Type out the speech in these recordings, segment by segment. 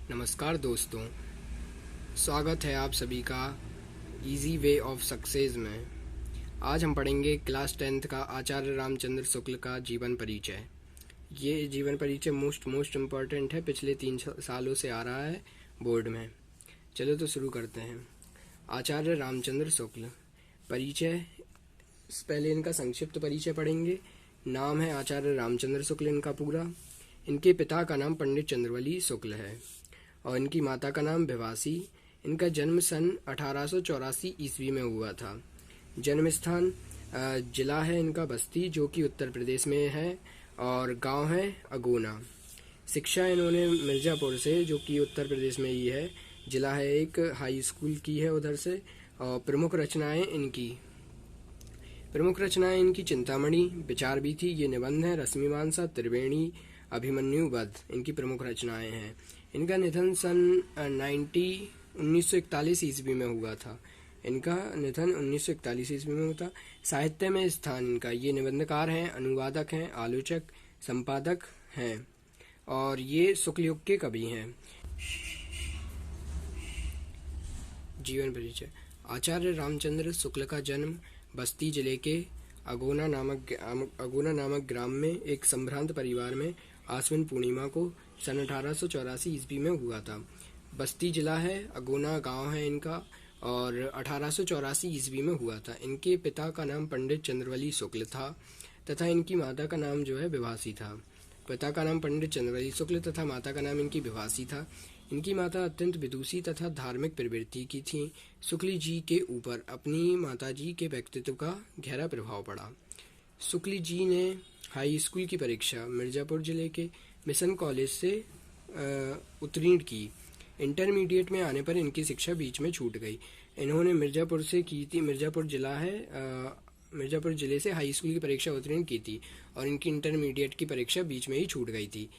नमस्कार दोस्तों, स्वागत है आप सभी का इजी वे ऑफ सक्सेस में। आज हम पढ़ेंगे क्लास 10th का आचार्य रामचंद्र शुक्ल का जीवन परिचय। ये जीवन परिचय मोस्ट इम्पॉर्टेंट है, पिछले 3 सालों से आ रहा है बोर्ड में। चलो तो शुरू करते हैं। आचार्य रामचंद्र शुक्ल परिचय, पहले इनका संक्षिप्त परिचय पढ़ेंगे। नाम है आचार्य रामचंद्र शुक्ल इनका पूरा। इनके पिता का नाम पंडित चंद्रवली शुक्ल है और इनकी माता का नाम भिवासी। इनका जन्म सन 1884 ईस्वी में हुआ था। जन्म स्थान जिला है इनका बस्ती, जो कि उत्तर प्रदेश में है, और गांव है अगोना। शिक्षा इन्होंने मिर्ज़ापुर से, जो कि उत्तर प्रदेश में ही है, जिला है एक, हाई स्कूल की है उधर से। और प्रमुख रचनाएं इनकी चिंतामणि, विचार भी थी, ये निबंध है, रश्मिमांसा, त्रिवेणी, अभिमन्यु वध इनकी प्रमुख रचनाएं हैं। इनका निधन सन 1941 ईस्वी में हुआ था। इनका निधन 1941 ईस्वी में हुआ था। साहित्य में स्थान इनका, ये निबंधकार हैं, अनुवादक हैं, आलोचक, संपादक हैं और ये शुक्ल युग के कवि हैं। जीवन परिचय। आचार्य रामचंद्र शुक्ल का जन्म बस्ती जिले के अगोना नामक ग्राम में एक संभ्रांत परिवार में आश्विन पूर्णिमा को सन 1884 ईस्वी में हुआ था। बस्ती जिला है, अगोना गांव है इनका, और 1884 ईस्वी में हुआ था। इनके पिता का नाम पंडित चंद्रवली शुक्ल था तथा इनकी माता का नाम जो है भिवासी था। पिता का नाम पंडित चंद्रवली शुक्ल तथा माता का नाम इनकी भिवासी था। इनकी माता अत्यंत विदुषी तथा धार्मिक प्रवृत्ति की थी। शुक्ल जी के ऊपर अपनी माताजी के व्यक्तित्व का गहरा प्रभाव पड़ा। शुक्ल जी ने हाई स्कूल की परीक्षा मिर्ज़ापुर जिले के मिशन कॉलेज से उत्तीर्ण की। इंटरमीडिएट में आने पर इनकी शिक्षा बीच में छूट गई। इन्होंने मिर्ज़ापुर से की थी, मिर्ज़ापुर जिले से हाई स्कूल की परीक्षा उत्तीर्ण की थी और इनकी इंटरमीडिएट की परीक्षा बीच में ही छूट गई थी।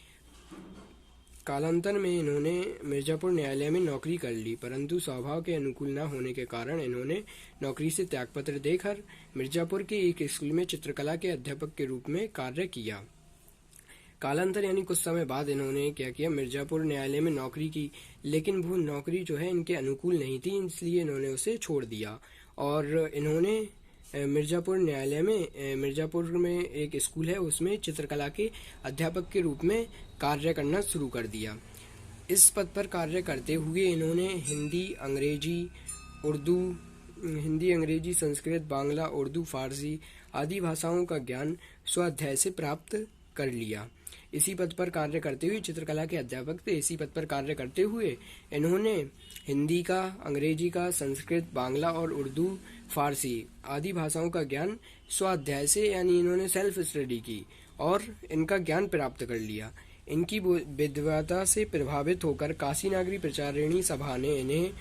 कालांतर में इन्होंने मिर्ज़ापुर न्यायालय में नौकरी कर ली, परंतु स्वभाव के अनुकूल न होने के कारण इन्होंने नौकरी से त्यागपत्र देकर मिर्ज़ापुर के एक स्कूल में चित्रकला के अध्यापक के रूप में कार्य किया। कालांतर यानी कुछ समय बाद इन्होंने क्या किया, मिर्ज़ापुर न्यायालय में नौकरी की, लेकिन वो नौकरी जो है इनके अनुकूल नहीं थी, इसलिए इन्होंने उसे छोड़ दिया और इन्होंने मिर्ज़ापुर में एक स्कूल है, उसमें चित्रकला के अध्यापक के रूप में कार्य करना शुरू कर दिया। इस पद पर कार्य करते हुए इन्होंने हिंदी, अंग्रेजी, संस्कृत, बांग्ला, उर्दू, फारसी आदि भाषाओं का ज्ञान स्वाध्याय से प्राप्त कर लिया। इसी पद पर कार्य करते हुए चित्रकला के अध्यापक थे। इसी पद पर कार्य करते हुए इन्होंने हिंदी का, अंग्रेजी का, संस्कृत, बांग्ला और उर्दू, फारसी आदि भाषाओं का ज्ञान स्वाध्याय से यानी इन्होंने सेल्फ स्टडी की और इनका ज्ञान प्राप्त कर लिया। इनकी विद्वता से प्रभावित होकर काशी नागरी प्रचारिणी सभा ने इन्हें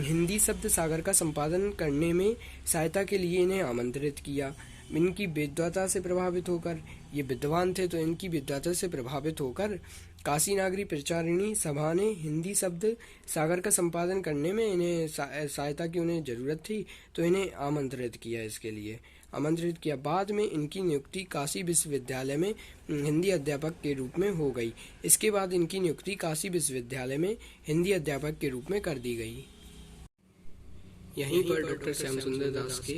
हिंदी शब्द सागर का संपादन करने में सहायता के लिए इन्हें आमंत्रित किया। इनकी विद्वता से प्रभावित होकर, ये विद्वान थे तो इनकी विद्वता से प्रभावित होकर काशी नागरी प्रचारिणी सभा ने हिंदी शब्द सागर का संपादन करने में इन्हें सहायता की उन्हें ज़रूरत थी, तो इन्हें आमंत्रित किया। इसके लिए आमंत्रित किया। बाद में इनकी नियुक्ति काशी विश्वविद्यालय में हिंदी अध्यापक के रूप में हो गई। इसके बाद इनकी नियुक्ति काशी विश्वविद्यालय में हिंदी अध्यापक के रूप में कर दी गई। यहीं पर डॉक्टर श्याम सुंदर दास के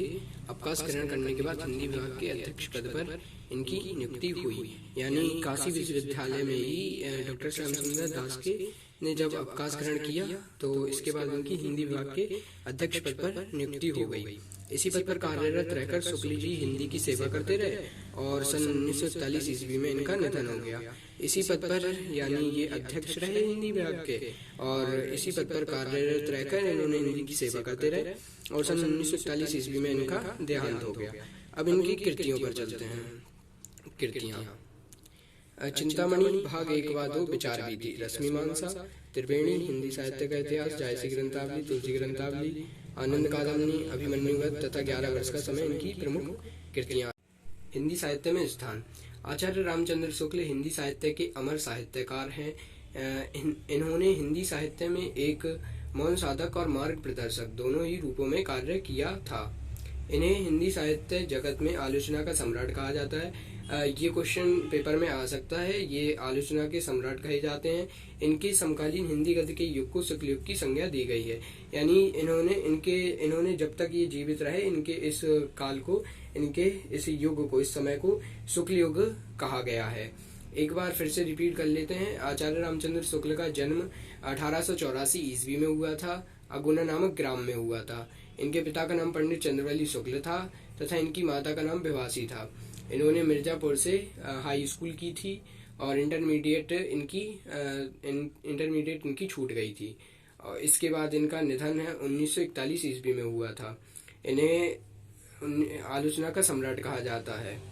अवकाश ग्रहण करने के बाद हिंदी विभाग के अध्यक्ष पद पर इनकी नियुक्ति हुई। यानी काशी विश्वविद्यालय में ही डॉक्टर श्याम सुंदर दास के ने जब अवकाश ग्रहण किया तो इसके बाद उनकी हिंदी विभाग के अध्यक्ष पद पर नियुक्ति हो गई। इसी पद पर कार्यरत रहकर शुक्ल जी हिंदी की सेवा करते रहे और सन 1941 ईस्वी में इनका निधन हो गया। इसी पद पर यानी ये अध्यक्ष रहे हिंदी विभाग के और इसी पद पर कार्यरत रहकर इन्होंने हिंदी की सेवा करते रहे और सन 1941 ईस्वी में इनका देहांत हो गया। अब इनकी कृतियों पर चलते हैं। कृतियाँ: चिंतामणि भाग 1 व 2 विचार विधि, रश्मिमांसा, त्रिवेणी हिंदी साहित्य का इतिहास, जायसी ग्रंथावली, तुलसी ग्रंथावली, आनंद कादम्बनी, अभिमन्यु वध तथा 11 वर्ष का समय इनकी प्रमुख कृतियाँ। हिंदी साहित्य में स्थान: आचार्य रामचंद्र शुक्ल हिंदी साहित्य के अमर साहित्यकार हैं। इन्होंने हिंदी साहित्य में एक मौन साधक और मार्ग प्रदर्शक दोनों ही रूपों में कार्य किया था। इन्हें हिंदी साहित्य जगत में आलोचना का सम्राट कहा जाता है। ये क्वेश्चन पेपर में आ सकता है। ये आलोचना के सम्राट कहे जाते हैं। इनके समकालीन हिंदी गद्य के युग को शुक्ल युग की संज्ञा दी गई है। यानी इन्होंने जब तक ये जीवित रहे, इनके इस काल को, इनके इस युग को, इस समय को शुक्ल युग कहा गया है। एक बार फिर से रिपीट कर लेते हैं। आचार्य रामचंद्र शुक्ल का जन्म 1884 ईस्वी में हुआ था। अगुना नामक ग्राम में हुआ था। इनके पिता का नाम पंडित चंद्रवली शुक्ल था तथा इनकी माता का नाम विभासी था। इन्होंने मिर्जापुर से हाई स्कूल की थी और इंटरमीडिएट इनकी छूट गई थी। और इसके बाद इनका निधन है 1941 ईस्वी में हुआ था। इन्हें आलोचना का सम्राट कहा जाता है।